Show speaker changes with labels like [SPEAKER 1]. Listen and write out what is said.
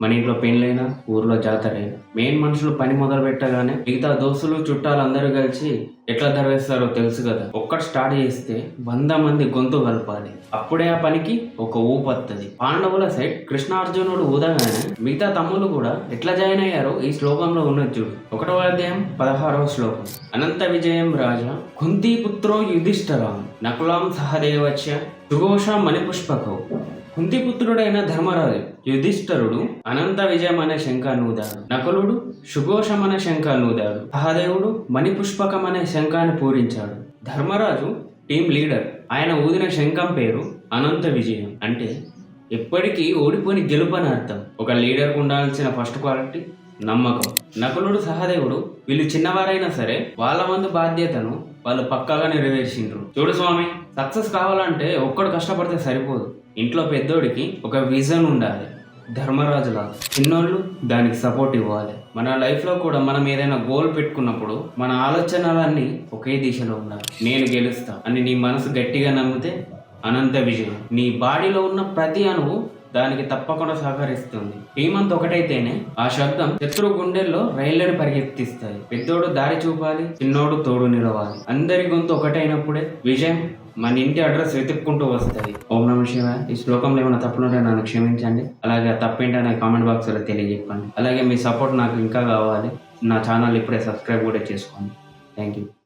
[SPEAKER 1] మన ఇంట్లో పెళ్ళైనా, ఊర్లో జాతరైనా మెయిన్ మనుషులు పని మొదలు పెట్టగానే మిగతా దోస్తులు చుట్టాలు అందరూ కలిసి ఎట్లా ధరవేస్తారో తెలుసు కదా. ఒక్కటి స్టార్ట్ చేస్తే 100 మంది గొంతు కలపాలి. అప్పుడే ఆ పనికి ఒక ఊపు వస్తుంది. పాండవుల సైడ్ కృష్ణార్జునుడు ఊదగానే మిగతా తమ్ముళ్ళు కూడా ఎట్లా జాయిన్ అయ్యారో ఈ శ్లోకంలో ఉన్నది చూడు. 1వ అధ్యాయం 16వ శ్లోకం. అనంత విజయం రాజా కుంతీపుత్రో యుధిష్ఠిర నకులాం సహదేవచ్చ సుఘోష మణిపుష్పకౌ. కుంతిపుత్రుడైన ధర్మరాజు యుధిష్ఠరుడు అనంత విజయం అనే శంఖాన్ని ఊదాడు. నకులుడు సుఘోషం అనే శంఖాన్ని ఊదాడు. సహదేవుడు మణిపుష్పకం అనే శంఖాన్ని పూరించాడు. Dharmaraju team leader. ఆయన ఊదిన శంఖం పేరు అనంత విజయం. అంటే ఎప్పటికీ ఓడిపోని గెలుపని అర్థం. ఒక లీడర్కు ఉండాల్సిన ఫస్ట్ క్వాలిటీ నమ్మకం. నకులుడు సహదేవుడు వీళ్ళు చిన్నవారైనా సరే వాళ్ళ వంతు బాధ్యతను వాళ్ళు పక్కాగా నెరవేర్చిండ్రు. చూడు స్వామి, సక్సెస్ కావాలంటే ఒక్కడు కష్టపడితే సరిపోదు. ఇంట్లో పెద్దోడికి ఒక విజన్ ఉండాలి. ధర్మరాజులా చిన్నోళ్ళు దానికి సపోర్ట్ ఇవ్వాలి. మన లైఫ్లో కూడా మనం ఏదైనా గోల్ పెట్టుకున్నప్పుడు మన ఆలోచనలన్నీ ఒకే దిశలో ఉండాలి. నేను గెలుస్తా అని నీ మనసు గట్టిగా నమ్మితే అనంత విజయం. నీ బాడీలో ఉన్న ప్రతి అణువు దానికి తప్పకుండా సహకరిస్తుంది. టీమంతా ఒకటైతేనే ఆ శబ్దం శత్రు గుండెల్లో రైళ్లను పరిగెత్తిస్తాయి. పెద్దోడు దారి చూపాలి, చిన్నోడు తోడు నిలవాలి. అందరి గొంతు ఒకటైనప్పుడే విజయం మన ఇంటి అడ్రస్ వెతుక్కుంటూ వస్తుంది. ఓం నమః శివాయ. ఈ శ్లోకంలో ఏమైనా తప్పులుంటే నన్ను క్షమించండి. అలాగే తప్పేంటనే కామెంట్ బాక్స్లో తెలియజెప్పండి. అలాగే మీ సపోర్ట్ నాకు ఇంకా కావాలి. నా ఛానల్ ఇప్పుడే సబ్స్క్రైబ్ కూడా చేసుకోండి. Thank you.